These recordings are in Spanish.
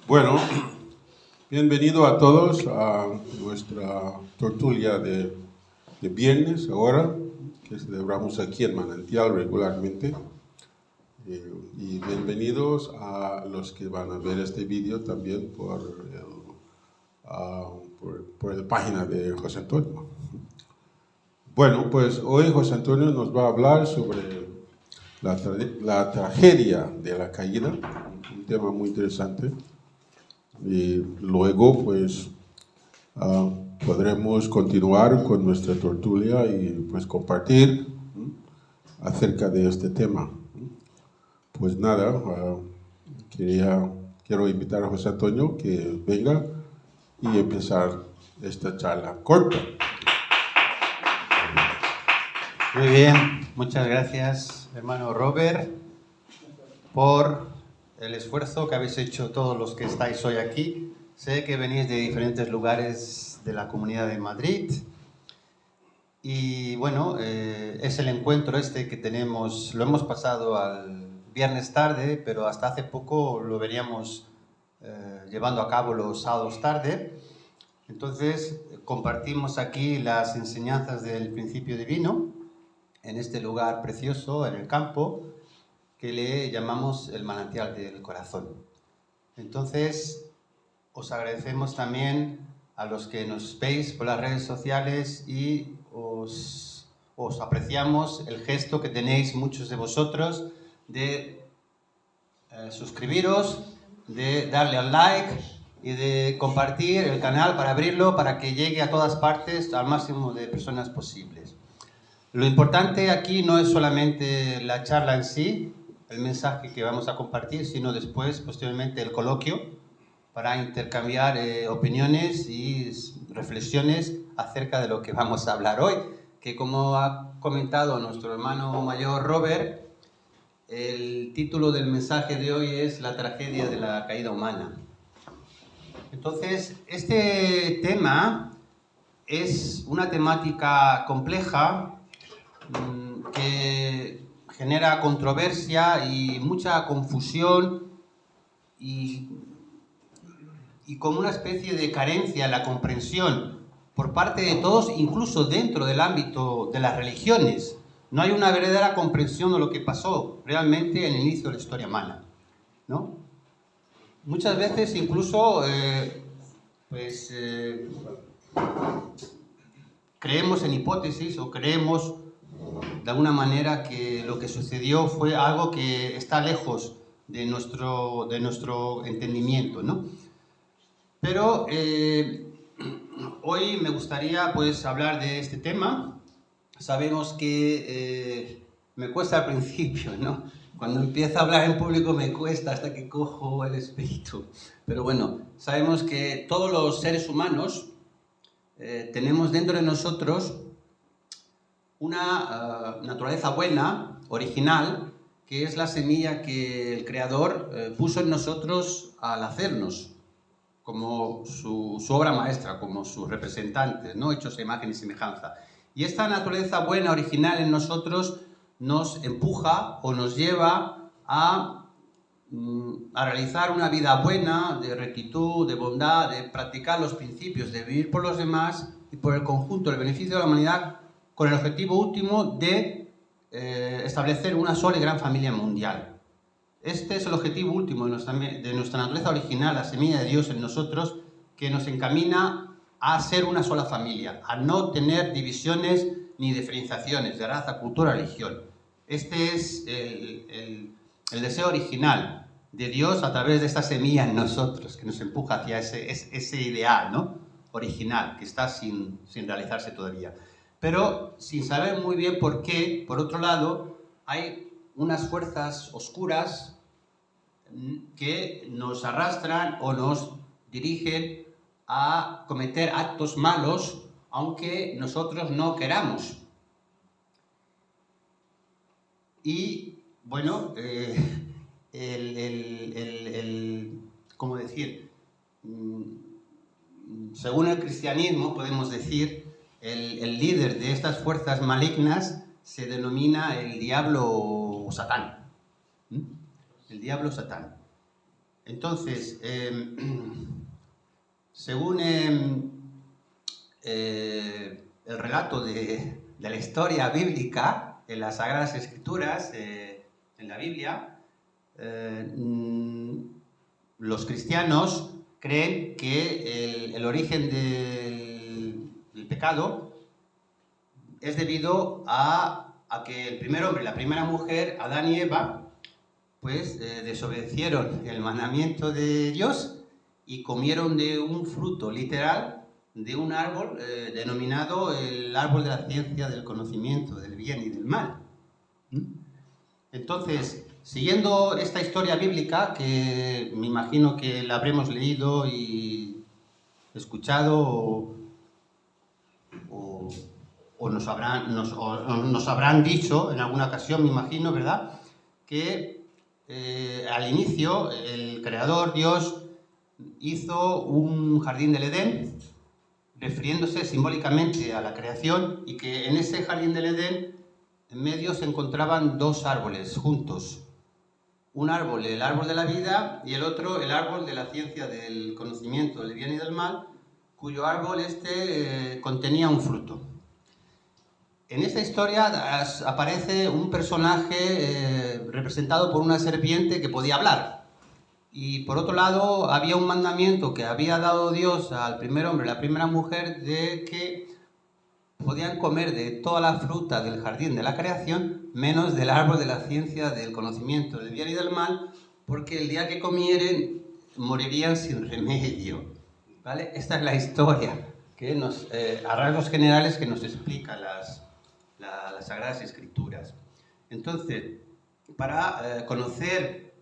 Bueno, bienvenido a todos a nuestra tertulia de viernes ahora, que celebramos aquí en Manantial regularmente. Y bienvenidos a los que van a ver este vídeo también por la página de José Antonio. Bueno, pues hoy José Antonio nos va a hablar sobre la tragedia de la caída, un tema muy interesante. Y luego, pues, podremos continuar con nuestra tertulia y pues compartir acerca de este tema. Pues nada, quiero invitar a José Antonio que venga y empezar esta charla corta. Muy bien, muchas gracias, hermano Robert, por el esfuerzo que habéis hecho todos los que estáis hoy aquí. Sé que venís de diferentes lugares de la Comunidad de Madrid y bueno, es el encuentro este que tenemos, lo hemos pasado al viernes tarde, pero hasta hace poco lo veníamos llevando a cabo los sábados tarde. Entonces compartimos aquí las enseñanzas del principio divino en este lugar precioso, en el campo, que le llamamos el manantial del corazón. Entonces, os agradecemos también a los que nos veis por las redes sociales y os apreciamos el gesto que tenéis muchos de vosotros de suscribiros, de darle al like y de compartir el canal para abrirlo, para que llegue a todas partes, al máximo de personas posibles. Lo importante aquí no es solamente la charla en sí, el mensaje que vamos a compartir, sino después, posteriormente, el coloquio para intercambiar opiniones y reflexiones acerca de lo que vamos a hablar hoy, que como ha comentado nuestro hermano mayor Robert, el título del mensaje de hoy es La tragedia de la caída humana. Entonces, este tema es una temática compleja, que genera controversia y mucha confusión y como una especie de carencia en la comprensión por parte de todos, incluso dentro del ámbito de las religiones. No hay una verdadera comprensión de lo que pasó realmente en el inicio de la historia humana, ¿no? Muchas veces incluso creemos en hipótesis o creemos de alguna manera que lo que sucedió fue algo que está lejos de nuestro entendimiento, ¿no? Pero hoy me gustaría pues hablar de este tema. Sabemos que me cuesta al principio, ¿no? Cuando empiezo a hablar en público me cuesta hasta que cojo el espíritu. Pero bueno, sabemos que todos los seres humanos tenemos dentro de nosotros una naturaleza buena, original, que es la semilla que el Creador puso en nosotros al hacernos, como su obra maestra, como sus representantes, ¿no? Hechos a imagen y semejanza. Y esta naturaleza buena, original en nosotros, nos empuja o nos lleva a realizar una vida buena, de rectitud, de bondad, de practicar los principios, de vivir por los demás y por el conjunto, el beneficio de la humanidad, con el objetivo último de establecer una sola y gran familia mundial. Este es el objetivo último de nuestra naturaleza original, la semilla de Dios en nosotros, que nos encamina a ser una sola familia, a no tener divisiones ni diferenciaciones de raza, cultura, religión. Este es el deseo original de Dios a través de esta semilla en nosotros, que nos empuja hacia ese ideal, ¿no? Original, que está sin realizarse todavía. Pero sin saber muy bien por qué, por otro lado, hay unas fuerzas oscuras que nos arrastran o nos dirigen a cometer actos malos, aunque nosotros no queramos. Y, bueno, ¿cómo decir? Según el cristianismo, podemos decir, el líder de estas fuerzas malignas se denomina el diablo o Satán. El diablo Satán. Entonces, según el relato de la historia bíblica, en las Sagradas Escrituras, en la Biblia, los cristianos creen que el origen del pecado es debido a que el primer hombre y la primera mujer, Adán y Eva, pues desobedecieron el mandamiento de Dios y comieron de un fruto literal de un árbol denominado el árbol de la ciencia del conocimiento del bien y del mal. Entonces, siguiendo esta historia bíblica, que me imagino que la habremos leído y escuchado o nos habrán dicho en alguna ocasión, me imagino, ¿verdad? Que al inicio el Creador, Dios, hizo un jardín del Edén, refiriéndose simbólicamente a la creación, y que en ese jardín del Edén en medio se encontraban dos árboles juntos. Un árbol, el árbol de la vida, y el otro, el árbol de la ciencia del conocimiento del bien y del mal, cuyo árbol contenía un fruto. En esta historia aparece un personaje representado por una serpiente que podía hablar. Y por otro lado, había un mandamiento que había dado Dios al primer hombre y a la primera mujer de que podían comer de toda la fruta del jardín de la creación, menos del árbol de la ciencia del conocimiento del bien y del mal, porque el día que comieren morirían sin remedio. ¿Vale? Esta es la historia que a rasgos generales que nos explica las Sagradas Escrituras. Entonces, para conocer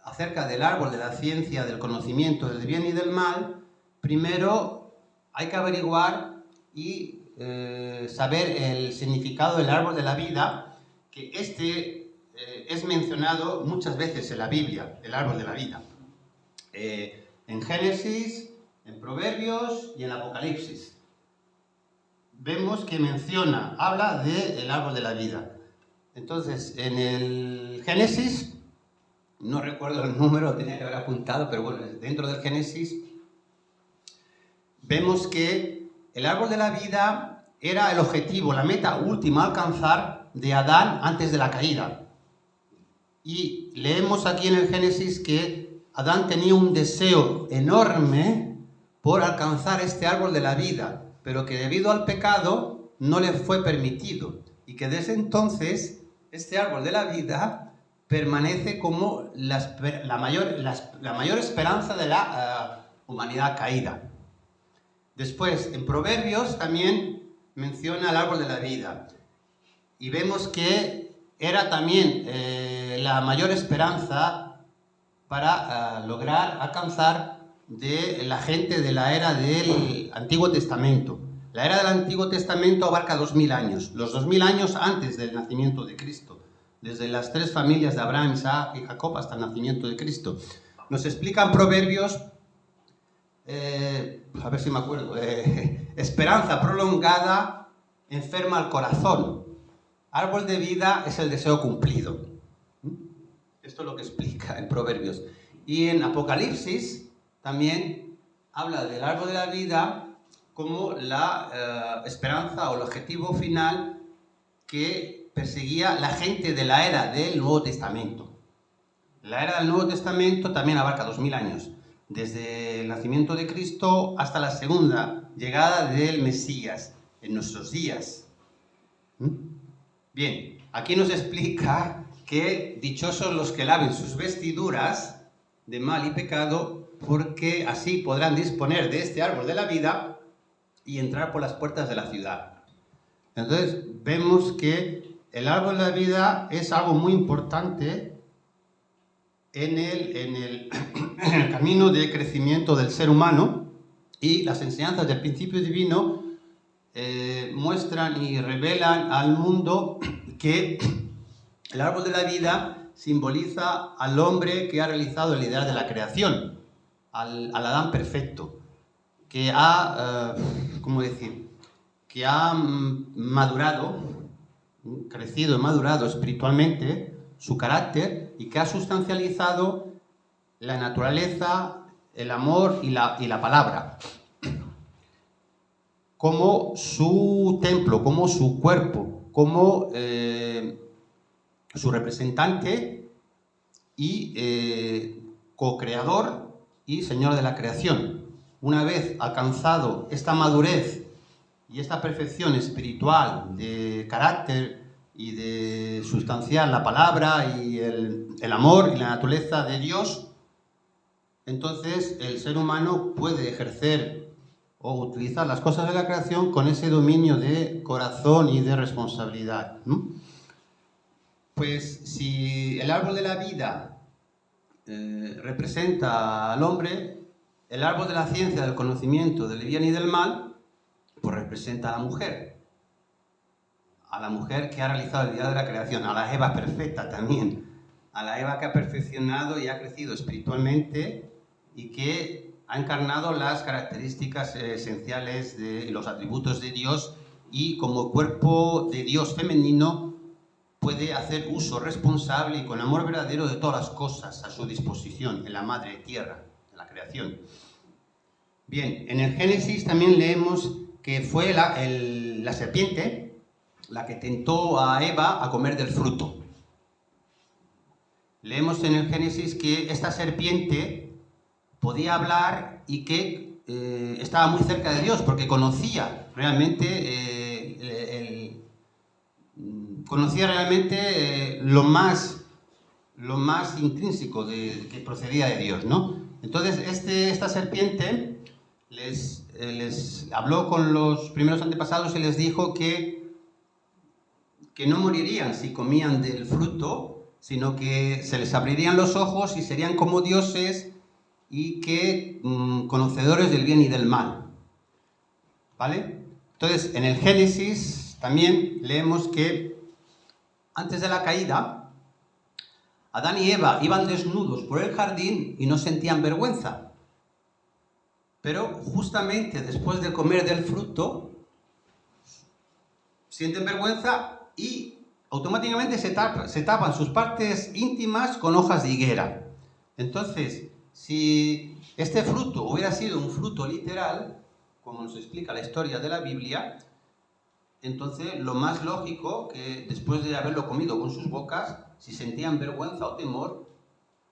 acerca del árbol de la ciencia del conocimiento del bien y del mal, primero hay que averiguar y saber el significado del árbol de la vida, que es mencionado muchas veces en la Biblia, el árbol de la vida. En Génesis, en Proverbios y en Apocalipsis. Vemos que habla del árbol de la vida. Entonces, en el Génesis, no recuerdo el número, tenía que haber apuntado, pero bueno, dentro del Génesis, vemos que el árbol de la vida era el objetivo, la meta última a alcanzar de Adán antes de la caída. Y leemos aquí en el Génesis que Adán tenía un deseo enorme por alcanzar este árbol de la vida, pero que debido al pecado no le fue permitido, y que desde entonces este árbol de la vida permanece como la mayor esperanza de la humanidad caída. Después, en Proverbios también menciona el árbol de la vida, y vemos que era también la mayor esperanza para lograr alcanzar de la gente de la era del Antiguo Testamento. La era del Antiguo Testamento abarca 2000 años, los 2000 años antes del nacimiento de Cristo, desde las tres familias de Abraham, Isaac y Jacob hasta el nacimiento de Cristo. Nos explican Proverbios, a ver si me acuerdo, esperanza prolongada enferma al corazón. Árbol de vida es el deseo cumplido. Esto es lo que explica en Proverbios. Y en Apocalipsis también habla del árbol de la vida como la esperanza o el objetivo final que perseguía la gente de la era del Nuevo Testamento. La era del Nuevo Testamento también abarca 2000 años, desde el nacimiento de Cristo hasta la segunda llegada del Mesías en nuestros días. Bien, aquí nos explica que dichosos los que laven sus vestiduras de mal y pecado, porque así podrán disponer de este árbol de la vida y entrar por las puertas de la ciudad. Entonces vemos que el árbol de la vida es algo muy importante en el camino de crecimiento del ser humano, y las enseñanzas del principio divino muestran y revelan al mundo que el árbol de la vida simboliza al hombre que ha realizado el ideal de la creación, al Adán perfecto, que ha, que ha madurado, crecido y madurado espiritualmente su carácter, y que ha sustancializado la naturaleza, el amor y la palabra, como su templo, como su cuerpo, como su representante y co-creador y señor de la creación. Una vez alcanzado esta madurez y esta perfección espiritual de carácter y de sustancial la palabra y el amor y la naturaleza de Dios, entonces el ser humano puede ejercer o utilizar las cosas de la creación con ese dominio de corazón y de responsabilidad, ¿no? Pues si el árbol de la vida representa al hombre, el árbol de la ciencia, del conocimiento, del bien y del mal, pues representa a la mujer que ha realizado el día de la creación, a la Eva perfecta también, a la Eva que ha perfeccionado y ha crecido espiritualmente y que ha encarnado las características esenciales de los atributos de Dios y como cuerpo de Dios femenino puede hacer uso responsable y con amor verdadero de todas las cosas a su disposición en la madre tierra, en la creación. Bien, en el Génesis también leemos que fue la serpiente la que tentó a Eva a comer del fruto. Leemos en el Génesis que esta serpiente podía hablar y que estaba muy cerca de Dios porque conocía realmente lo más intrínseco que procedía de Dios, ¿no? Entonces esta serpiente les habló con los primeros antepasados y les dijo que no morirían si comían del fruto, sino que se les abrirían los ojos y serían como dioses y que conocedores del bien y del mal. ¿Vale? Entonces, en el Génesis también leemos que antes de la caída, Adán y Eva iban desnudos por el jardín y no sentían vergüenza. Pero justamente después de comer del fruto, sienten vergüenza y automáticamente se tapan sus partes íntimas con hojas de higuera. Entonces, si este fruto hubiera sido un fruto literal, como nos explica la historia de la Biblia, entonces lo más lógico que después de haberlo comido con sus bocas, si sentían vergüenza o temor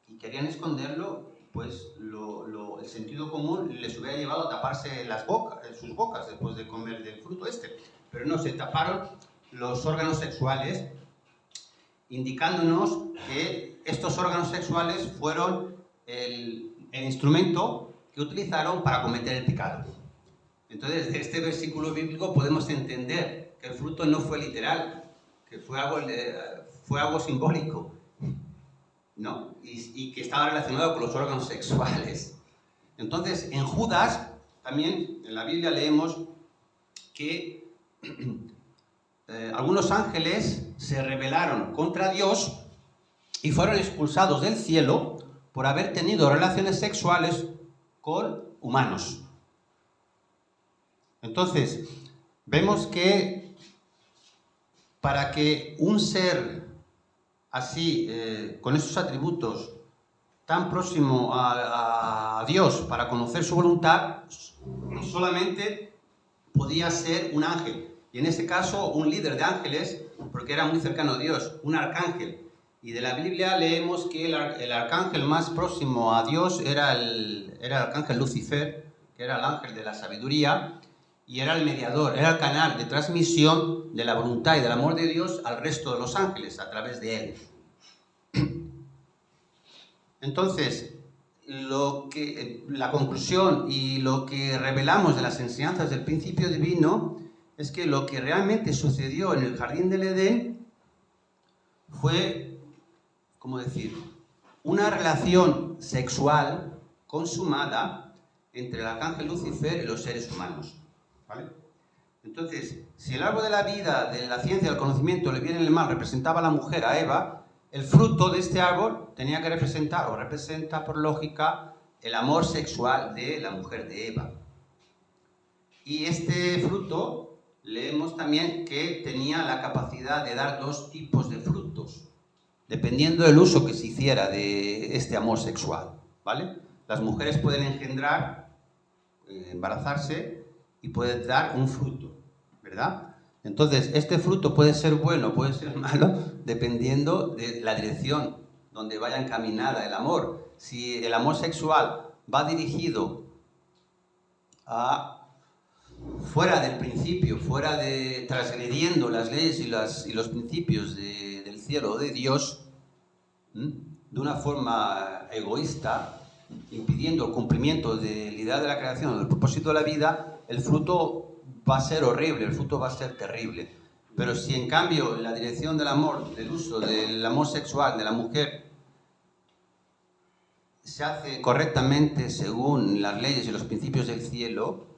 y querían esconderlo, pues el sentido común les hubiera llevado a taparse sus bocas después de comer del fruto este. Pero no, se taparon los órganos sexuales, indicándonos que estos órganos sexuales fueron el instrumento que utilizaron para cometer el pecado. Entonces, de este versículo bíblico podemos entender que el fruto no fue literal, que fue algo simbólico, ¿no? Y que estaba relacionado con los órganos sexuales. Entonces, en Judas, también en la Biblia leemos que algunos ángeles se rebelaron contra Dios y fueron expulsados del cielo por haber tenido relaciones sexuales con humanos. Entonces, vemos que para que un ser así, con esos atributos, tan próximo a Dios para conocer su voluntad, solamente podía ser un ángel. Y en este caso, un líder de ángeles, porque era muy cercano a Dios, un arcángel. Y de la Biblia leemos que el arcángel más próximo a Dios era el arcángel Lucifer, que era el ángel de la sabiduría, y era el mediador, era el canal de transmisión de la voluntad y del amor de Dios al resto de los ángeles a través de él. Entonces, la conclusión y lo que revelamos de las enseñanzas del principio divino es que lo que realmente sucedió en el jardín del Edén fue, ¿cómo decir?, una relación sexual consumada entre el arcángel Lucifer y los seres humanos. ¿Vale? Entonces, si el árbol de la vida, de la ciencia, del conocimiento, el bien y el mal representaba a la mujer, a Eva, el fruto de este árbol tenía que representar, o representa por lógica, el amor sexual de la mujer de Eva. Y este fruto, leemos también que tenía la capacidad de dar dos tipos de frutos, dependiendo del uso que se hiciera de este amor sexual. ¿Vale? ¿vale? Las mujeres pueden engendrar, embarazarse y pueden dar un fruto, ¿verdad? Entonces, este fruto puede ser bueno, puede ser malo, dependiendo de la dirección donde vaya encaminada el amor. Si el amor sexual va dirigido a fuera del principio, transgrediendo las leyes y los principios del cielo o de Dios, de una forma egoísta, impidiendo el cumplimiento de la idea de la creación o del propósito de la vida, el fruto va a ser horrible, el fruto va a ser terrible. Pero si en cambio la dirección del amor, del uso del amor sexual de la mujer se hace correctamente según las leyes y los principios del cielo,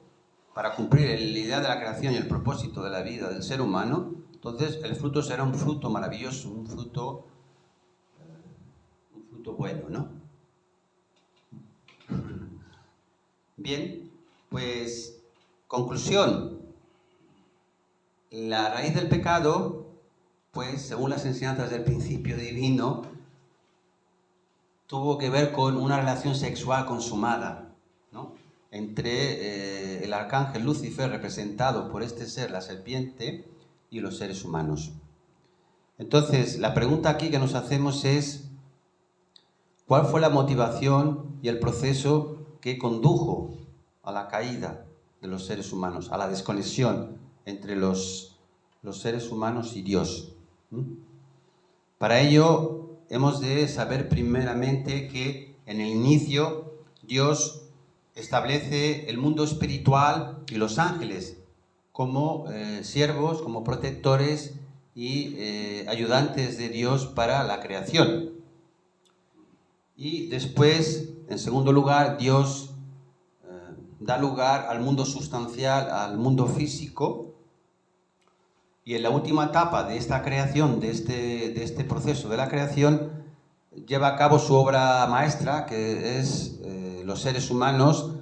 para cumplir la idea de la creación y el propósito de la vida del ser humano, entonces el fruto será un fruto maravilloso, un fruto bueno, ¿no? Bien, pues conclusión. La raíz del pecado, pues según las enseñanzas del principio divino, tuvo que ver con una relación sexual consumada, ¿no? Entre el arcángel Lucifer, representado por este ser, la serpiente, y los seres humanos. Entonces, la pregunta aquí que nos hacemos es: ¿cuál fue la motivación y el proceso que condujo a la caída de los seres humanos, a la desconexión entre los seres humanos y Dios? Para ello, hemos de saber primeramente que en el inicio Dios establece el mundo espiritual y los ángeles como siervos, como protectores y ayudantes de Dios para la creación. Y después, en segundo lugar, Dios da lugar al mundo sustancial, al mundo físico, y en la última etapa de esta creación, de este proceso de la creación, lleva a cabo su obra maestra, que es los seres humanos,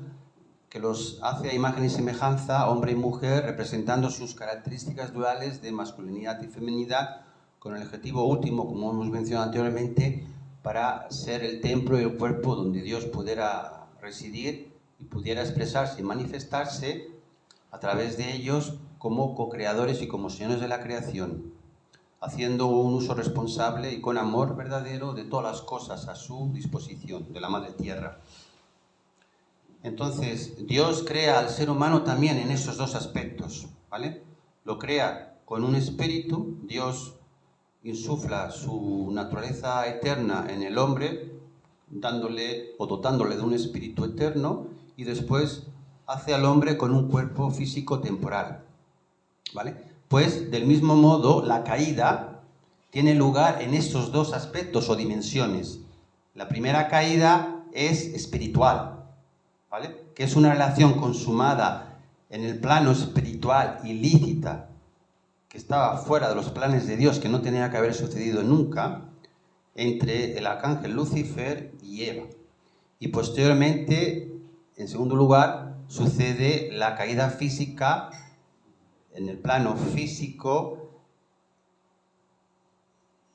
que los hace a imagen y semejanza, hombre y mujer, representando sus características duales de masculinidad y feminidad, con el objetivo último, como hemos mencionado anteriormente, para ser el templo y el cuerpo donde Dios pudiera residir y pudiera expresarse y manifestarse a través de ellos como co-creadores y como señores de la creación, haciendo un uso responsable y con amor verdadero de todas las cosas a su disposición, de la madre tierra. Entonces, Dios crea al ser humano también en esos dos aspectos, ¿vale? Lo crea con un espíritu, Dios insufla su naturaleza eterna en el hombre, dándole o dotándole de un espíritu eterno, y después hace al hombre con un cuerpo físico temporal, ¿vale? Pues del mismo modo la caída tiene lugar en estos dos aspectos o dimensiones. La primera caída es espiritual, ¿vale? Que es una relación consumada en el plano espiritual ilícita, que estaba fuera de los planes de Dios, que no tenía que haber sucedido nunca, entre el arcángel Lucifer y Eva. Y posteriormente, en segundo lugar, sucede la caída física en el plano físico,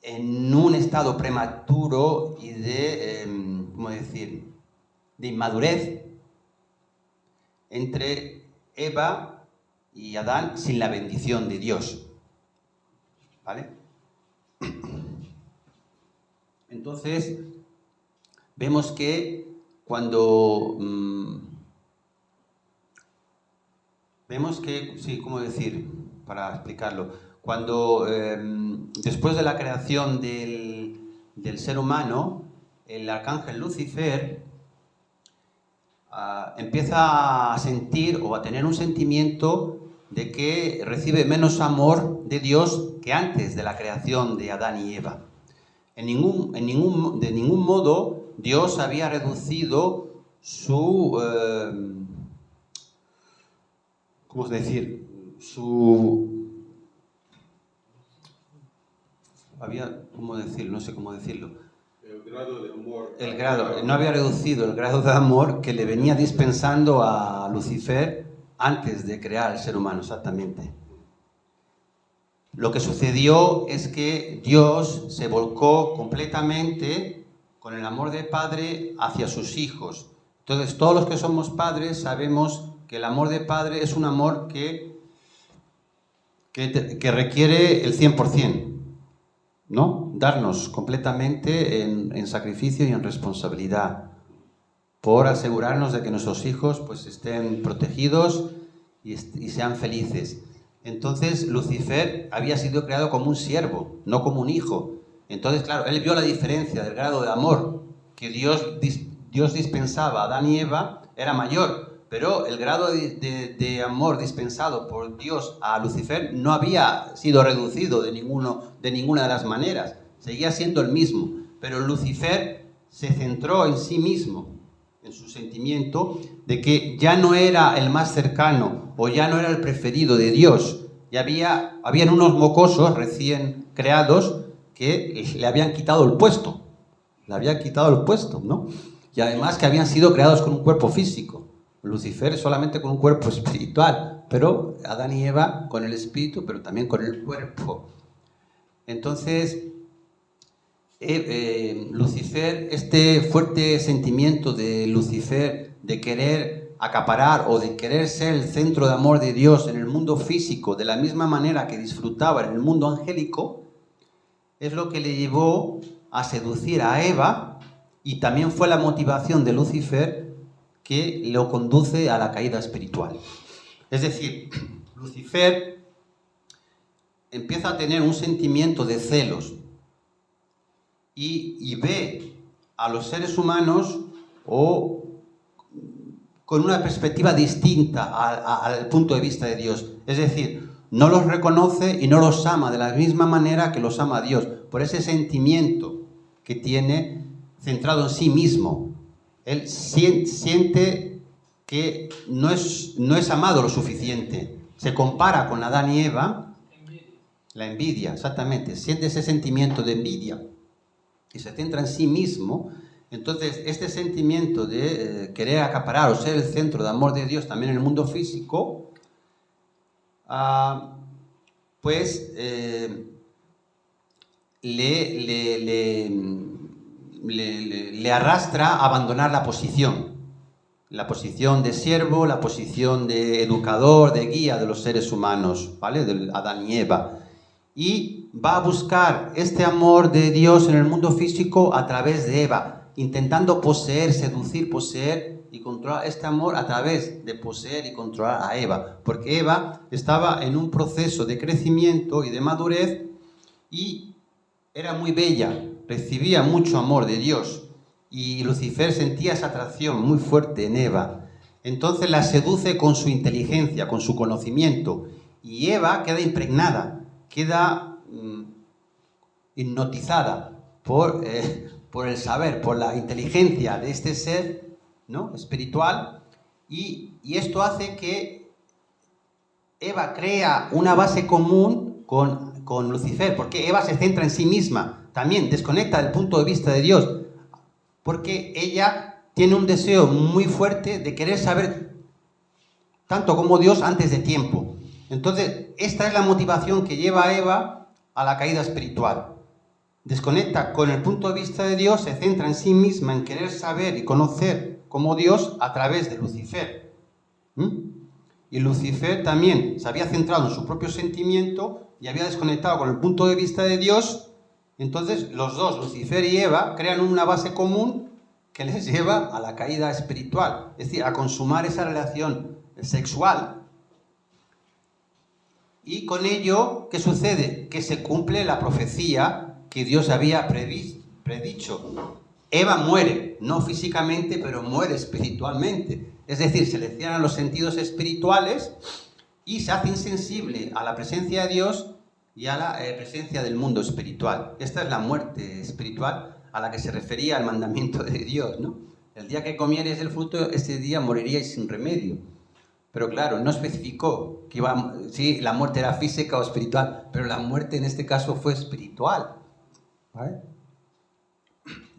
en un estado prematuro y de inmadurez entre Eva y Adán sin la bendición de Dios, ¿vale? Entonces, vemos que cuando para explicarlo, cuando después de la creación del ser humano, el arcángel Lucifer empieza a sentir o a tener un sentimiento de que recibe menos amor de Dios que antes de la creación de Adán y Eva. De ningún modo Dios había reducido su El grado de amor. No había reducido el grado de amor que le venía dispensando a Lucifer antes de crear al ser humano, exactamente. Lo que sucedió es que Dios se volcó completamente con el amor de padre hacia sus hijos. Entonces, todos los que somos padres sabemos que el amor de padre es un amor que requiere el 100%, ¿no? Darnos completamente en sacrificio y en responsabilidad por asegurarnos de que nuestros hijos pues estén protegidos y sean felices. Entonces, Lucifer había sido creado como un siervo, no como un hijo. Entonces, claro, él vio la diferencia del grado de amor que Dios dispensaba a Adán y Eva, era mayor, pero el grado de amor dispensado por Dios a Lucifer no había sido reducido de ninguna de las maneras, seguía siendo el mismo, pero Lucifer se centró en sí mismo, en su sentimiento de que ya no era el más cercano o ya no era el preferido de Dios. Ya habían unos mocosos recién creados que le habían quitado el puesto. Le habían quitado el puesto, ¿no? Y además que habían sido creados con un cuerpo físico. Lucifer solamente con un cuerpo espiritual, pero Adán y Eva con el espíritu, pero también con el cuerpo. Entonces, Lucifer, este fuerte sentimiento de Lucifer de querer acaparar o de querer ser el centro de amor de Dios en el mundo físico de la misma manera que disfrutaba en el mundo angélico, es lo que le llevó a seducir a Eva y también fue la motivación de Lucifer que lo conduce a la caída espiritual. Es decir, Lucifer empieza a tener un sentimiento de celos y ve a los seres humanos o con una perspectiva distinta al punto de vista de Dios. Es decir, no los reconoce y no los ama de la misma manera que los ama Dios, por ese sentimiento que tiene centrado en sí mismo. Él siente que no es amado lo suficiente. Se compara con Adán y Eva. La envidia, exactamente. Siente ese sentimiento de envidia y se centra en sí mismo. Entonces, este sentimiento de querer acaparar o ser el centro de amor de Dios también en el mundo físico, le arrastra a abandonar la posición de siervo, la posición de educador, de guía de los seres humanos, ¿vale? De Adán y Eva. Y va a buscar este amor de Dios en el mundo físico a través de Eva, intentando poseer, seducir, poseer y controlar este amor a través de poseer y controlar a Eva, porque Eva estaba en un proceso de crecimiento y de madurez y era muy bella, recibía mucho amor de Dios y Lucifer sentía esa atracción muy fuerte en Eva. Entonces la seduce con su inteligencia, con su conocimiento, y Eva queda impregnada, queda hipnotizada por el saber, por la inteligencia de este ser, ¿no?, espiritual, y esto hace que Eva crea una base común con Lucifer, porque Eva se centra en sí misma, también desconecta del punto de vista de Dios, porque ella tiene un deseo muy fuerte de querer saber tanto como Dios antes de tiempo. Entonces, esta es la motivación que lleva a Eva a la caída espiritual. Desconecta con el punto de vista de Dios, se centra en sí misma, en querer saber y conocer como Dios a través de Lucifer. Y Lucifer también se había centrado en su propio sentimiento y había desconectado con el punto de vista de Dios. Entonces, los dos, Lucifer y Eva, crean una base común que les lleva a la caída espiritual, es decir, a consumar esa relación sexual. Y con ello, ¿qué sucede? Que se cumple la profecía que Dios había predicho. Eva muere, no físicamente, pero muere espiritualmente. Es decir, se le cierran los sentidos espirituales y se hace insensible a la presencia de Dios y a la presencia del mundo espiritual. Esta es la muerte espiritual a la que se refería el mandamiento de Dios, ¿no? El día que comierais el fruto, ese día moriríais sin remedio. Pero claro, no especificó que si la muerte era física o espiritual, pero la muerte en este caso fue espiritual. ¿Vale?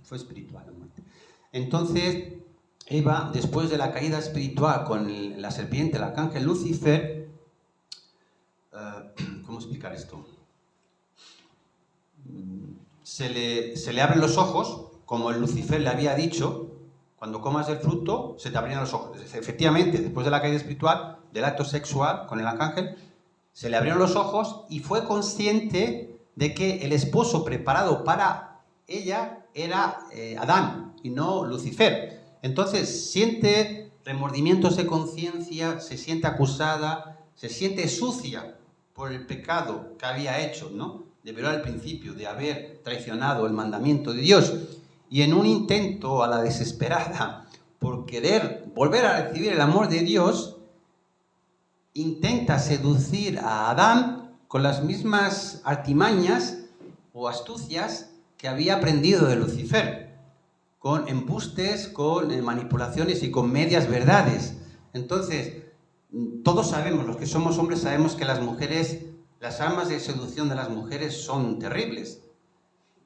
Fue espiritual la muerte. Entonces, Eva, después de la caída espiritual con la serpiente, el arcángel Lucifer, ¿cómo explicar esto? Se le abren los ojos como el Lucifer le había dicho, cuando comas del fruto se te abrirán los ojos. Efectivamente, después de la caída espiritual, del acto sexual con el arcángel, se le abrieron los ojos y fue consciente de que el esposo preparado para ella era Adán y no Lucifer. Entonces siente remordimientos de conciencia, se siente acusada, se siente sucia por el pecado que había hecho, ¿no? De ver al principio, de haber traicionado el mandamiento de Dios. Y en un intento a la desesperada por querer volver a recibir el amor de Dios, intenta seducir a Adán con las mismas artimañas o astucias que había aprendido de Lucifer, con embustes, con manipulaciones y con medias verdades. Entonces, todos sabemos, los que somos hombres sabemos que las mujeres, las armas de seducción de las mujeres son terribles.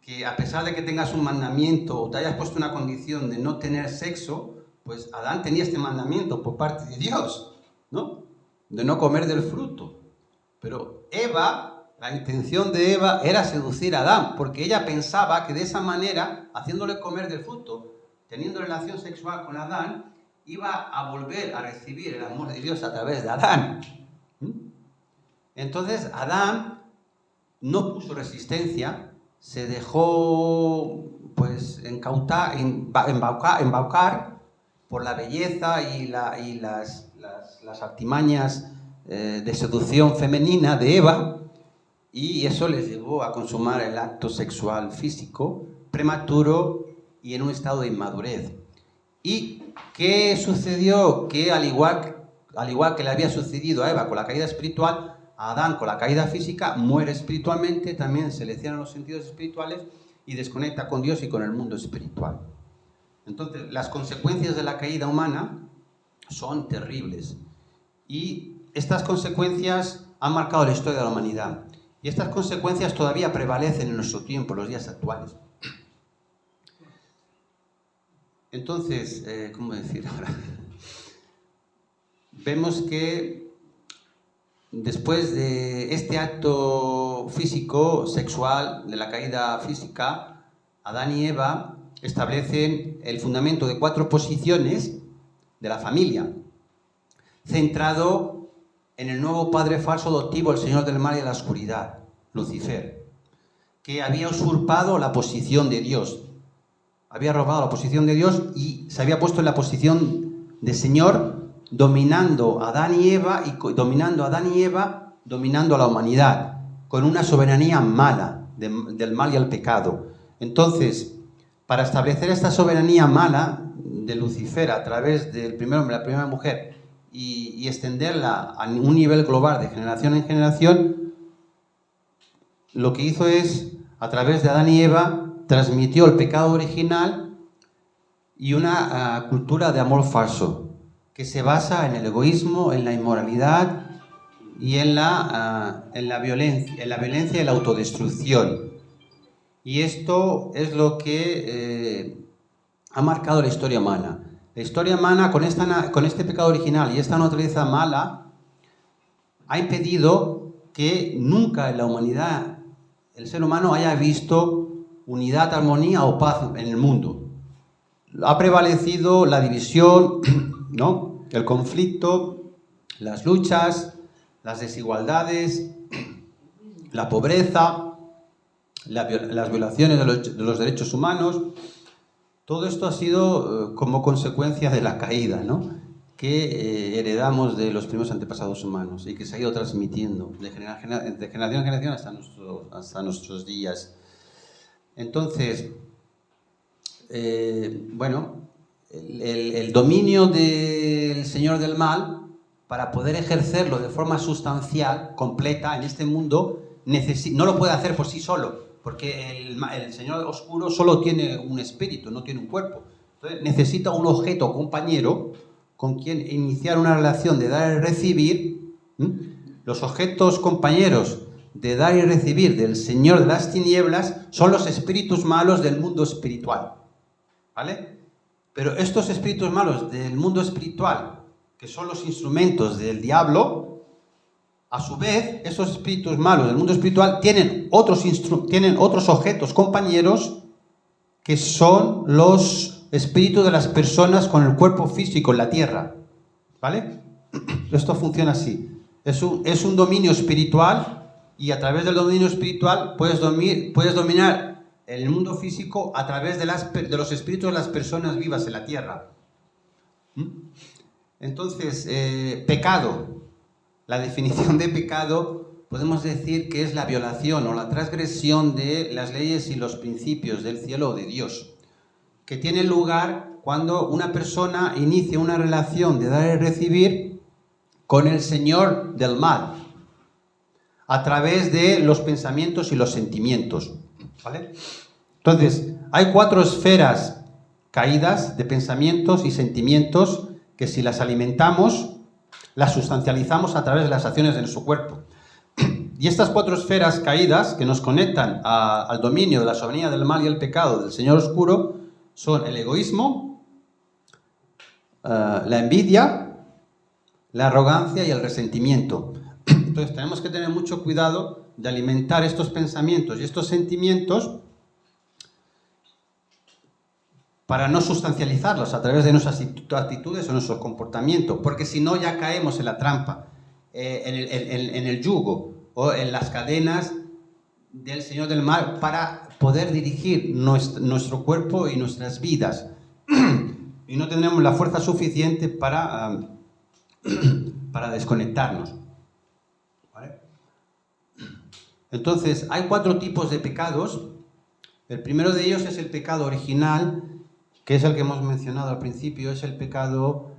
Que a pesar de que tengas un mandamiento o te hayas puesto una condición de no tener sexo, pues Adán tenía este mandamiento por parte de Dios, ¿no? De no comer del fruto. Pero Eva, la intención de Eva era seducir a Adán, porque ella pensaba que de esa manera, haciéndole comer del fruto, teniendo relación sexual con Adán, iba a volver a recibir el amor de Dios a través de Adán. Entonces Adán no puso resistencia, se dejó pues embaucar por la belleza y las artimañas de seducción femenina de Eva, y eso les llevó a consumar el acto sexual físico prematuro y en un estado de inmadurez. ¿Y qué sucedió? Que al igual que le había sucedido a Eva con la caída espiritual, a Adán con la caída física, muere espiritualmente, también se le cierran los sentidos espirituales y desconecta con Dios y con el mundo espiritual. Entonces, las consecuencias de la caída humana son terribles. Y estas consecuencias han marcado la historia de la humanidad. Y estas consecuencias todavía prevalecen en nuestro tiempo, en los días actuales. Entonces, ¿cómo decir ahora? Vemos que después de este acto físico, sexual, de la caída física, Adán y Eva establecen el fundamento de 4 posiciones de la familia, centrado en el nuevo padre falso adoptivo, el señor del mal y de la oscuridad, Lucifer, que había usurpado la posición de Dios, había robado la posición de Dios y se había puesto en la posición de señor, dominando a Adán y Eva, dominando a la humanidad, con una soberanía mala, del mal y el pecado. Entonces, para establecer esta soberanía mala de Lucifer a través del primer hombre, la primera mujer, y extenderla a un nivel global de generación en generación, lo que hizo es, a través de Adán y Eva, transmitió el pecado original y una cultura de amor falso, que se basa en el egoísmo, en la inmoralidad y en la violencia y la autodestrucción. Y esto es lo que ha marcado la historia humana. La historia humana, con este pecado original y esta naturaleza mala, ha impedido que nunca en la humanidad el ser humano haya visto unidad, armonía o paz en el mundo. Ha prevalecido la división, ¿no? El conflicto, las luchas, las desigualdades, la pobreza, las violaciones de los derechos humanos. Todo esto ha sido como consecuencia de la caída, ¿no? Que heredamos de los primeros antepasados humanos y que se ha ido transmitiendo de generación en generación hasta nuestros días. Entonces, el dominio del señor del mal, para poder ejercerlo de forma sustancial, completa en este mundo, no lo puede hacer por sí solo, porque el señor oscuro solo tiene un espíritu, no tiene un cuerpo. Entonces necesita un objeto compañero con quien iniciar una relación de dar y recibir. Los objetos compañeros de dar y recibir del señor de las tinieblas son los espíritus malos del mundo espiritual, ¿vale? Pero estos espíritus malos del mundo espiritual, que son los instrumentos del diablo, a su vez, esos espíritus malos del mundo espiritual tienen otros objetos compañeros que son los espíritus de las personas con el cuerpo físico en la tierra. ¿Vale? Esto funciona así. Es un dominio espiritual y a través del dominio espiritual puedes dominar el mundo físico a través de los espíritus de las personas vivas en la tierra. Entonces, pecado. La definición de pecado podemos decir que es la violación o la transgresión de las leyes y los principios del cielo o de Dios, que tiene lugar cuando una persona inicia una relación de dar y recibir con el Señor del mal, a través de los pensamientos y los sentimientos. ¿Vale? Entonces, hay 4 esferas caídas de pensamientos y sentimientos que si las alimentamos, las sustancializamos a través de las acciones de nuestro cuerpo. Y estas 4 esferas caídas que nos conectan al dominio de la soberanía del mal y el pecado del Señor oscuro son el egoísmo, la envidia, la arrogancia y el resentimiento. Entonces tenemos que tener mucho cuidado de alimentar estos pensamientos y estos sentimientos para no sustancializarlos a través de nuestras actitudes o nuestro comportamiento, porque si no ya caemos en la trampa, en el yugo o en las cadenas del Señor del mal para poder dirigir nuestro cuerpo y nuestras vidas. Y no tendremos la fuerza suficiente para desconectarnos. ¿Vale? Entonces, hay 4 tipos de pecados. El primero de ellos es el pecado original, que es el que hemos mencionado al principio, es el pecado,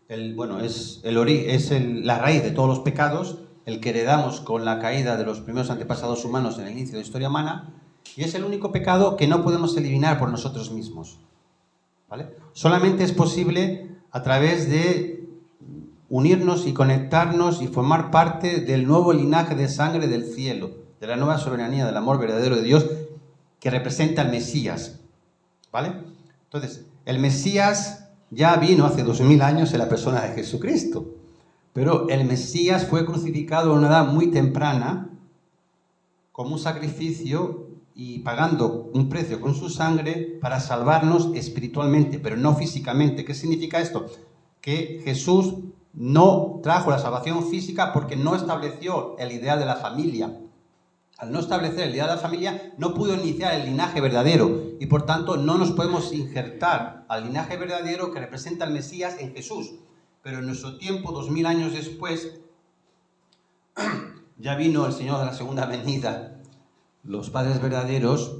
es la raíz de todos los pecados, el que heredamos con la caída de los primeros antepasados humanos en el inicio de la historia humana, y es el único pecado que no podemos eliminar por nosotros mismos. ¿Vale? Solamente es posible a través de unirnos y conectarnos y formar parte del nuevo linaje de sangre del cielo, de la nueva soberanía, del amor verdadero de Dios, que representa al Mesías. ¿Vale? Entonces, el Mesías ya vino hace 2000 años en la persona de Jesucristo, pero el Mesías fue crucificado a una edad muy temprana como un sacrificio y pagando un precio con su sangre para salvarnos espiritualmente, pero no físicamente. ¿Qué significa esto? Que Jesús no trajo la salvación física porque no estableció el ideal de la familia. Al no establecer el ideal de la familia, no pudo iniciar el linaje verdadero y por tanto no nos podemos injertar al linaje verdadero que representa al Mesías en Jesús. Pero en nuestro tiempo, 2000 años después, ya vino el Señor de la segunda venida, los padres verdaderos,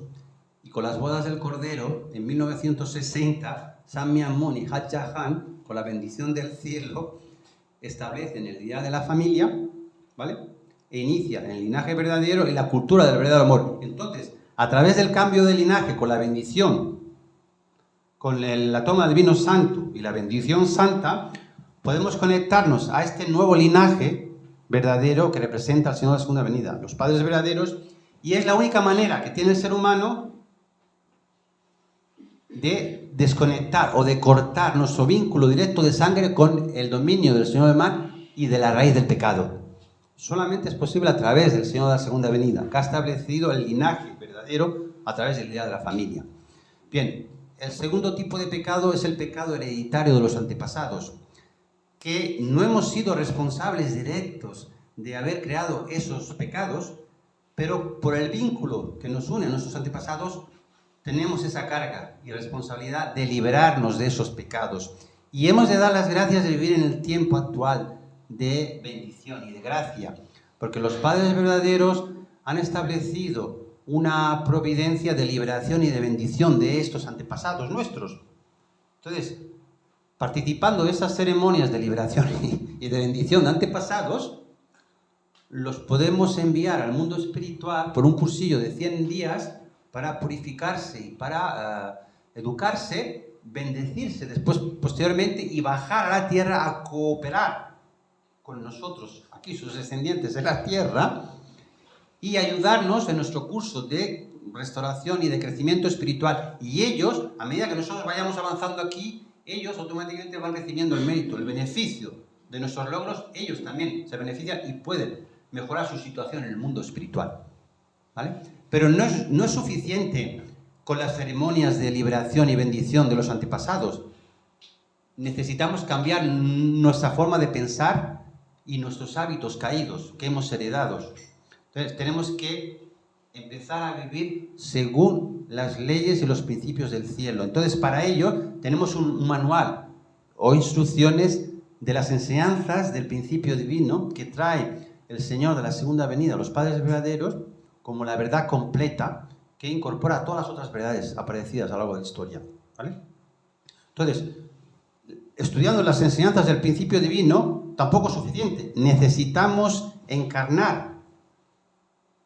y con las bodas del Cordero, en 1960, San Miamón y Hat Jahan, con la bendición del cielo, establecen el día de la familia, ¿vale? E inician el linaje verdadero y la cultura del verdadero amor. Entonces, a través del cambio de linaje, con la bendición, con la toma del vino santo y la bendición santa, podemos conectarnos a este nuevo linaje verdadero que representa al Señor de la segunda venida, los padres verdaderos, y es la única manera que tiene el ser humano de desconectar o de cortar nuestro vínculo directo de sangre con el dominio del Señor del mal y de la raíz del pecado. Solamente es posible a través del Señor de la segunda venida, que ha establecido el linaje verdadero a través del día de la familia. Bien, el segundo tipo de pecado es el pecado hereditario de los antepasados, que no hemos sido responsables directos de haber creado esos pecados, pero por el vínculo que nos une a nuestros antepasados, tenemos esa carga y responsabilidad de liberarnos de esos pecados. Y hemos de dar las gracias de vivir en el tiempo actual de bendición y de gracia, porque los padres verdaderos han establecido una providencia de liberación y de bendición de estos antepasados nuestros. Entonces, participando de esas ceremonias de liberación y de bendición de antepasados, los podemos enviar al mundo espiritual por un cursillo de 100 días para purificarse y para educarse, bendecirse después, posteriormente, y bajar a la tierra a cooperar con nosotros, aquí sus descendientes en la tierra, y ayudarnos en nuestro curso de restauración y de crecimiento espiritual. Y ellos, a medida que nosotros vayamos avanzando aquí, ellos automáticamente van recibiendo el mérito, el beneficio de nuestros logros. Ellos también se benefician y pueden mejorar su situación en el mundo espiritual, ¿vale? Pero no es suficiente con las ceremonias de liberación y bendición de los antepasados. Necesitamos cambiar nuestra forma de pensar y nuestros hábitos caídos que hemos heredado. Entonces, tenemos que empezar a vivir según las leyes y los principios del cielo. Entonces, para ello, tenemos un manual o instrucciones de las enseñanzas del principio divino que trae el Señor de la segunda venida, los padres verdaderos, como la verdad completa que incorpora todas las otras verdades aparecidas a lo largo de la historia, ¿vale? Entonces, estudiando las enseñanzas del principio divino tampoco es suficiente. Necesitamos encarnar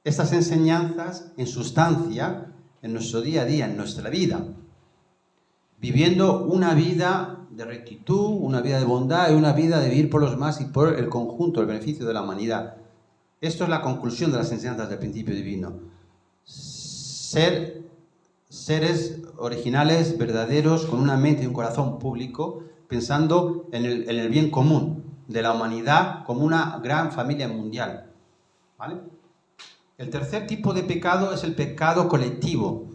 estas enseñanzas en sustancia en nuestro día a día, en nuestra vida, viviendo una vida de rectitud, una vida de bondad y una vida de vivir por los demás y por el conjunto, el beneficio de la humanidad. Esto es la conclusión de las enseñanzas del principio divino. Ser seres originales, verdaderos, con una mente y un corazón público, pensando en el bien común de la humanidad como una gran familia mundial, ¿vale? El tercer tipo de pecado es el pecado colectivo,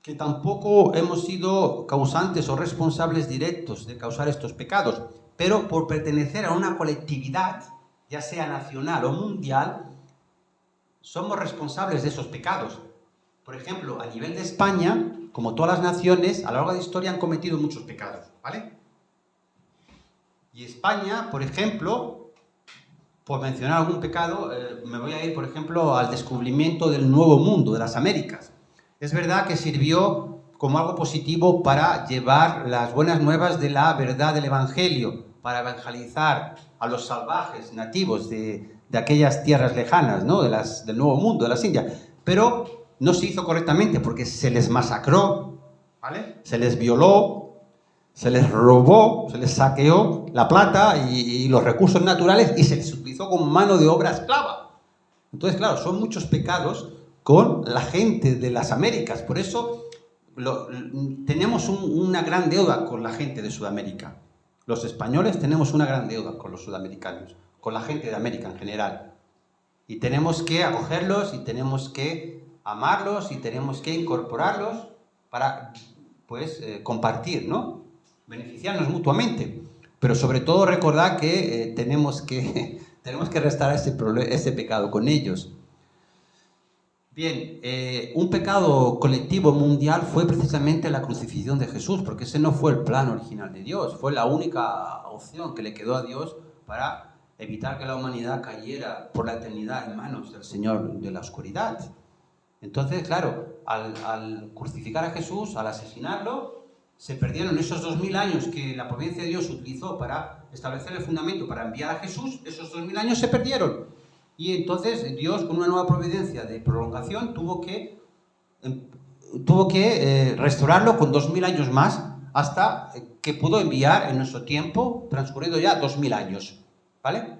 que tampoco hemos sido causantes o responsables directos de causar estos pecados, pero por pertenecer a una colectividad, ya sea nacional o mundial, somos responsables de esos pecados. Por ejemplo, a nivel de España, como todas las naciones, a lo largo de la historia han cometido muchos pecados, ¿vale? Y España, por ejemplo, por mencionar algún pecado, me voy a ir, por ejemplo, al descubrimiento del Nuevo Mundo, de las Américas. Es verdad que sirvió como algo positivo para llevar las buenas nuevas de la verdad del Evangelio, para evangelizar a los salvajes nativos de aquellas tierras lejanas, ¿no? Del Nuevo Mundo, de las Indias. Pero no se hizo correctamente porque se les masacró, ¿vale? Se les violó, se les robó, se les saqueó la plata y los recursos naturales y se les utilizó como mano de obra esclava. Entonces, claro, son muchos pecados con la gente de las Américas. Por eso tenemos una gran deuda con la gente de Sudamérica. Los españoles tenemos una gran deuda con los sudamericanos, con la gente de América en general. Y tenemos que acogerlos y tenemos que amarlos y tenemos que incorporarlos para, pues, compartir, ¿no? Beneficiarnos mutuamente. Pero sobre todo recordar que tenemos que restaurar ese pecado con ellos. Bien, un pecado colectivo mundial fue precisamente la crucifixión de Jesús, porque ese no fue el plan original de Dios, fue la única opción que le quedó a Dios para evitar que la humanidad cayera por la eternidad en manos del Señor de la oscuridad. Entonces, claro, al crucificar a Jesús, al asesinarlo, se perdieron esos 2000 años que la providencia de Dios utilizó para establecer el fundamento, para enviar a Jesús. Esos 2000 años se perdieron. Y entonces Dios, con una nueva providencia de prolongación, tuvo que restaurarlo con 2000 años más, hasta que pudo enviar en nuestro tiempo, transcurrido ya 2000 años, ¿vale?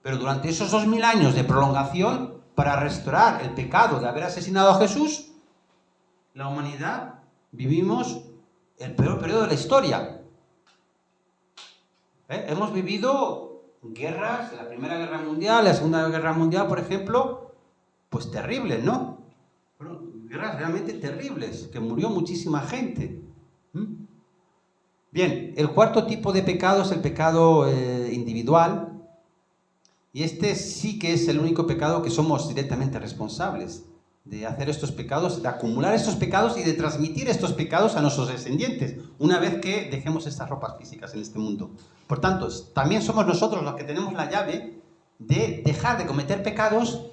Pero durante esos 2000 años de prolongación, para restaurar el pecado de haber asesinado a Jesús, la humanidad vivimos el peor periodo de la historia. Hemos vivido guerras, la Primera Guerra Mundial, la Segunda Guerra Mundial, por ejemplo, pues terribles, ¿no? Fueron guerras realmente terribles, que murió muchísima gente. Bien, el cuarto tipo de pecado es el pecado individual, y este sí que es el único pecado que somos directamente responsables de hacer estos pecados, de acumular estos pecados y de transmitir estos pecados a nuestros descendientes, una vez que dejemos estas ropas físicas en este mundo. Por tanto, también somos nosotros los que tenemos la llave de dejar de cometer pecados,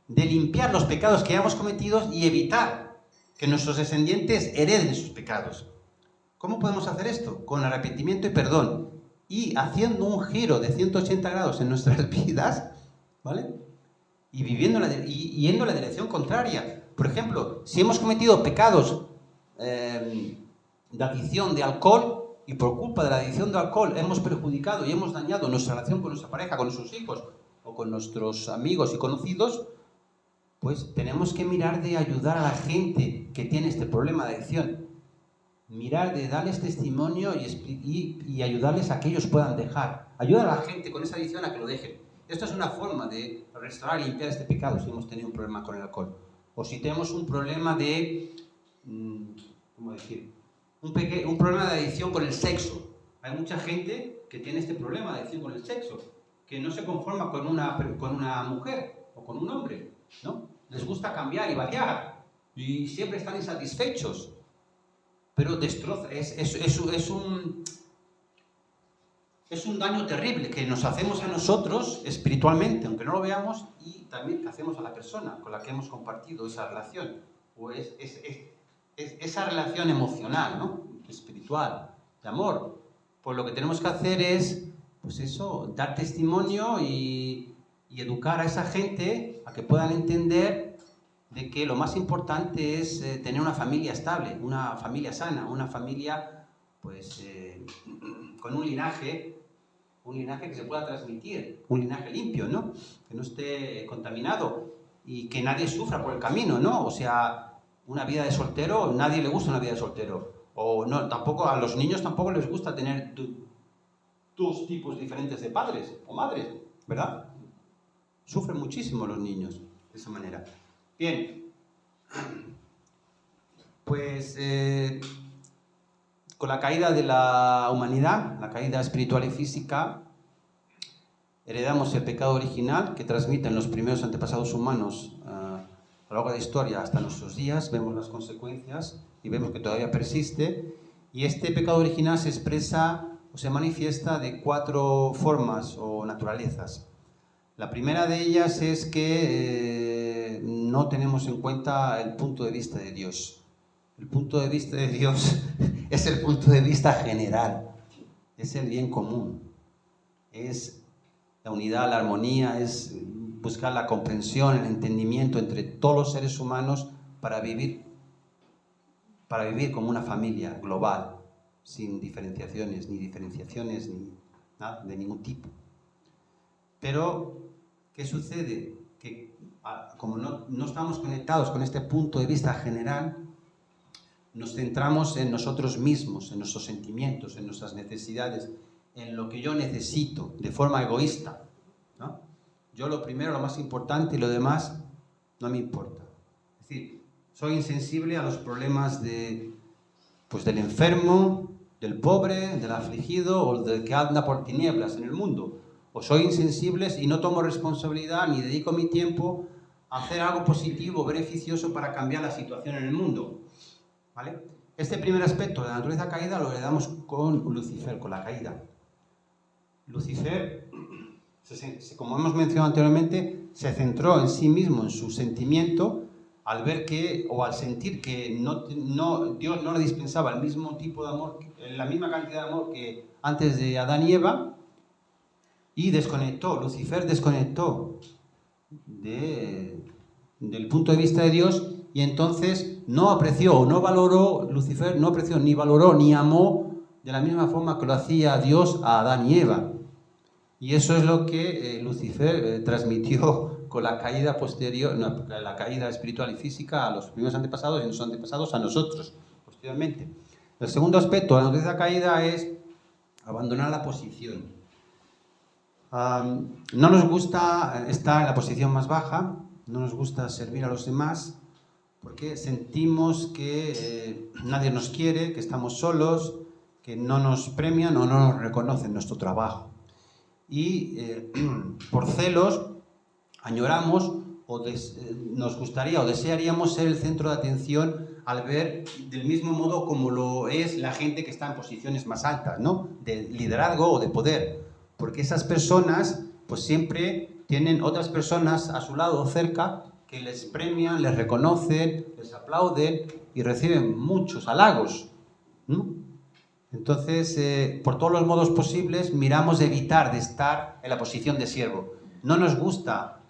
de limpiar los pecados que hayamos cometido y evitar que nuestros descendientes hereden esos pecados. ¿Cómo podemos hacer esto? Con arrepentimiento y perdón, y haciendo un giro de 180 grados en nuestras vidas, ¿vale? Y yendo en la dirección contraria. Por ejemplo, si hemos cometido pecados de adicción de alcohol, y por culpa de la adicción de alcohol hemos perjudicado y hemos dañado nuestra relación con nuestra pareja, con nuestros hijos o con nuestros amigos y conocidos, pues tenemos que mirar de ayudar a la gente que tiene este problema de adicción. Mirar de darles testimonio y ayudarles a que ellos puedan dejar. Ayudar a la gente con esa adicción a que lo dejen. Esto es una forma de restaurar y limpiar este pecado si hemos tenido un problema con el alcohol. o si tenemos un problema de, ¿cómo decir? Un problema de adicción con el sexo. Hay mucha gente que tiene este problema de adicción con el sexo, que no se conforma con una mujer o con un hombre, ¿no? Les gusta cambiar y variar y siempre están insatisfechos, pero destroza, es un daño terrible que nos hacemos a nosotros espiritualmente, aunque no lo veamos, y también que hacemos a la persona con la que hemos compartido esa relación, o esa relación emocional, ¿no? Espiritual, de amor. Pues lo que tenemos que hacer es, pues eso, dar testimonio y educar a esa gente a que puedan entender de que lo más importante es tener una familia estable, una familia sana, una familia pues con un linaje que se pueda transmitir, un linaje limpio, ¿no? Que no esté contaminado y que nadie sufra por el camino, ¿no? O sea, una vida de soltero, nadie le gusta una vida de soltero. O no, tampoco a los niños tampoco les gusta tener dos tipos diferentes de padres o madres, ¿verdad? Sufren muchísimo los niños de esa manera. Bien, pues con la caída de la humanidad, la caída espiritual y física, heredamos el pecado original que transmiten los primeros antepasados humanos a lo largo de la historia hasta nuestros días. Vemos las consecuencias y vemos que todavía persiste. Y este pecado original se expresa o se manifiesta de 4 formas o naturalezas. La primera de ellas es que no tenemos en cuenta el punto de vista de Dios. El punto de vista de Dios es el punto de vista general, es el bien común, es la unidad, la armonía, es buscar la comprensión, el entendimiento entre todos los seres humanos para vivir como una familia global, sin diferenciaciones ni nada de ningún tipo. Pero, ¿qué sucede? Que como no estamos conectados con este punto de vista general, nos centramos en nosotros mismos, en nuestros sentimientos, en nuestras necesidades, en lo que yo necesito, de forma egoísta, ¿no? Yo lo primero, lo más importante, y lo demás no me importa. Es decir, soy insensible a los problemas del enfermo, del pobre, del afligido o del que anda por tinieblas en el mundo. O soy insensible y no tomo responsabilidad ni dedico mi tiempo a hacer algo positivo, beneficioso para cambiar la situación en el mundo. ¿Vale? Este primer aspecto de la naturaleza caída lo heredamos con Lucifer, con la caída. Lucifer, como hemos mencionado anteriormente, se centró en sí mismo, en su sentimiento, al ver o al sentir que Dios no le dispensaba el mismo tipo de amor, la misma cantidad de amor que antes de Adán y Eva, y Lucifer desconectó del punto de vista de Dios, y entonces no apreció, no valoró, Lucifer no apreció, ni valoró, ni amó de la misma forma que lo hacía Dios a Adán y Eva. Y eso es lo que Lucifer transmitió con la caída posterior, la caída espiritual y física a los primeros antepasados y los antepasados a nosotros, posteriormente. El segundo aspecto de la naturaleza caída es abandonar la posición. No nos gusta estar en la posición más baja, no nos gusta servir a los demás, porque sentimos que nadie nos quiere, que estamos solos, que no nos premian o no nos reconocen nuestro trabajo. Y por celos añoramos nos gustaría o desearíamos ser el centro de atención al ver del mismo modo como lo es la gente que está en posiciones más altas, ¿no? De liderazgo o de poder, porque esas personas pues siempre tienen otras personas a su lado o cerca que les premian, les reconocen, les aplauden y reciben muchos halagos, ¿no? Entonces, por todos los modos posibles, miramos de evitar de estar en la posición de siervo. No nos gusta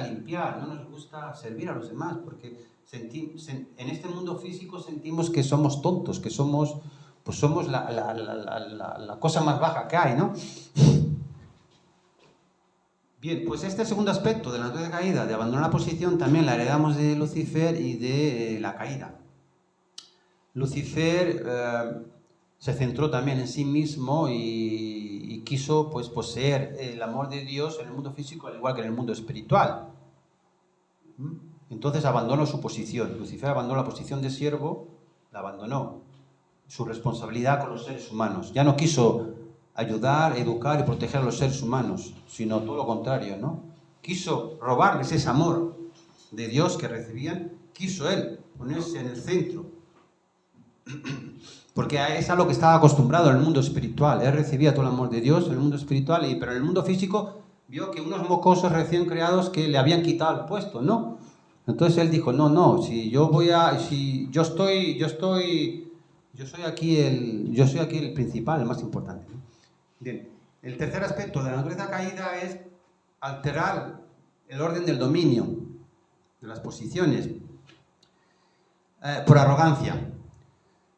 limpiar, no nos gusta servir a los demás, porque en este mundo físico sentimos que somos tontos, que somos la cosa más baja que hay, ¿no? Bien, pues este segundo aspecto de la naturaleza caída, de abandonar la posición, también la heredamos de Lucifer y de la caída. Lucifer se centró también en sí mismo y quiso pues poseer el amor de Dios en el mundo físico al igual que en el mundo espiritual. Entonces abandonó su posición. Lucifer abandonó la posición de siervo, la abandonó. Su responsabilidad con los seres humanos. Ya no quiso ayudar, educar y proteger a los seres humanos, sino todo lo contrario, ¿no? Quiso robarles ese amor de Dios que recibían, quiso él ponerse en el centro. Porque es a lo que estaba acostumbrado en el mundo espiritual. Él recibía todo el amor de Dios en el mundo espiritual, pero en el mundo físico vio que unos mocosos recién creados que le habían quitado el puesto, ¿no? Entonces él dijo, no, si yo soy aquí el principal, el más importante, ¿no? Bien, el tercer aspecto de la naturaleza caída es alterar el orden del dominio, de las posiciones, por arrogancia.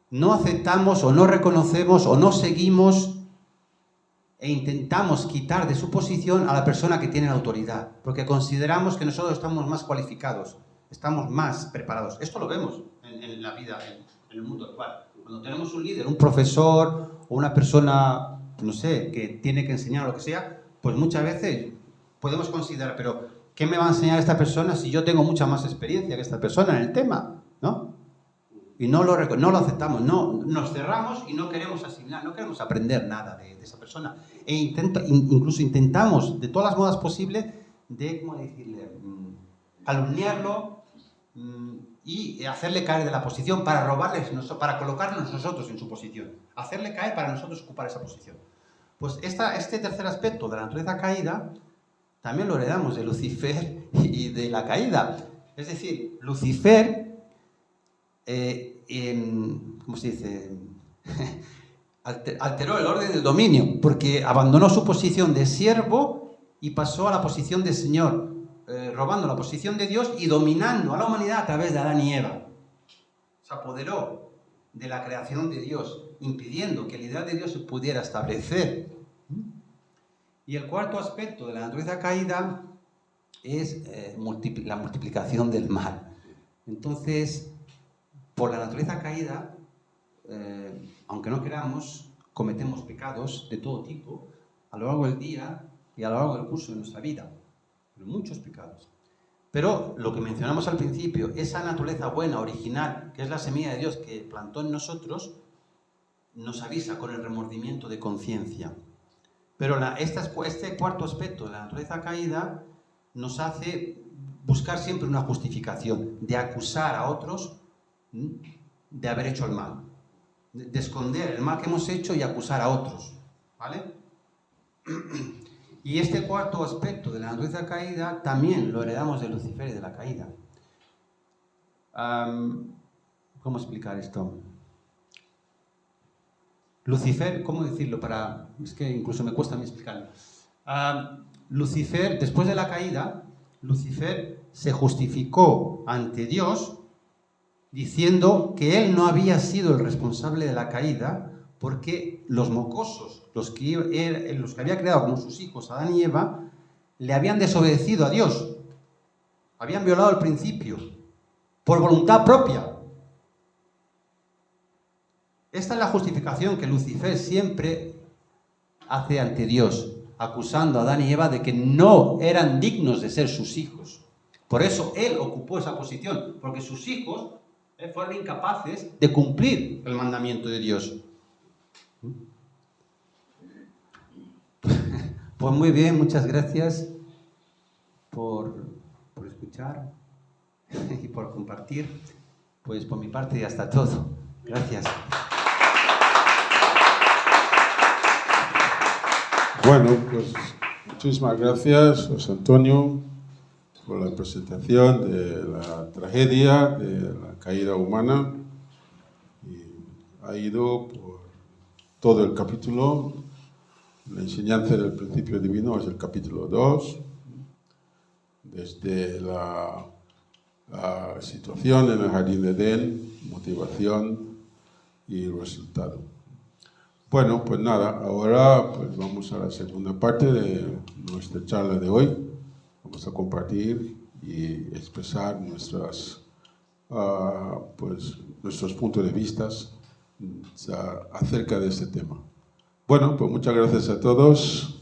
No aceptamos o no reconocemos o no seguimos e intentamos quitar de su posición a la persona que tiene la autoridad, porque consideramos que nosotros estamos más cualificados, estamos más preparados. Esto lo vemos en la vida, en el mundo actual. Cuando tenemos un líder, un profesor o una persona, no sé, que tiene que enseñar lo que sea, pues muchas veces podemos considerar, pero ¿qué me va a enseñar esta persona si yo tengo mucha más experiencia que esta persona en el tema? ¿No? Y no lo aceptamos, no, nos cerramos y no queremos asimilar, no queremos aprender nada de esa persona. E incluso intentamos, de todas las modas posibles, ¿cómo decirle? Calumniarlo y hacerle caer de la posición para para colocarnos nosotros en su posición. Hacerle caer para nosotros ocupar esa posición. Pues este tercer aspecto de la naturaleza caída también lo heredamos de Lucifer y de la caída. Es decir, Lucifer... ¿cómo se dice? Alteró el orden del dominio, porque abandonó su posición de siervo y pasó a la posición de señor, robando la posición de Dios y dominando a la humanidad a través de Adán y Eva. Se apoderó de la creación de Dios, impidiendo que el ideal de Dios se pudiera establecer. Y el cuarto aspecto de la naturaleza caída es la multiplicación del mal. Entonces, por la naturaleza caída, aunque no queramos, cometemos pecados de todo tipo a lo largo del día y a lo largo del curso de nuestra vida. Pero muchos pecados. Pero lo que mencionamos al principio, esa naturaleza buena, original, que es la semilla de Dios que plantó en nosotros, nos avisa con el remordimiento de conciencia. Pero este cuarto aspecto de la naturaleza caída nos hace buscar siempre una justificación, de acusar a otros de haber hecho el mal, de esconder el mal que hemos hecho y acusar a otros, ¿vale? Y este cuarto aspecto de la naturaleza caída también lo heredamos de Lucifer y de la caída. ¿Cómo explicar esto? Lucifer, ¿cómo decirlo? Es que incluso me cuesta a mí explicarlo. Lucifer, después de la caída, Lucifer se justificó ante Dios diciendo que él no había sido el responsable de la caída porque los mocosos, los que había creado como sus hijos, Adán y Eva, le habían desobedecido a Dios. Habían violado el principio por voluntad propia. Esta es la justificación que Lucifer siempre hace ante Dios, acusando a Adán y Eva de que no eran dignos de ser sus hijos. Por eso él ocupó esa posición, porque sus hijos fueron incapaces de cumplir el mandamiento de Dios. Pues muy bien, muchas gracias por escuchar y por compartir. Pues por mi parte ya está todo. Gracias. Bueno, pues muchísimas gracias, José Antonio, por la presentación de la tragedia, de la caída humana. Y ha ido por todo el capítulo. La enseñanza del principio divino es el capítulo 2, desde la situación en el jardín de Edén, motivación y resultado. Bueno, pues nada, ahora pues vamos a la segunda parte de nuestra charla de hoy. Vamos a compartir y expresar nuestros puntos de vista acerca de este tema. Bueno, pues muchas gracias a todos.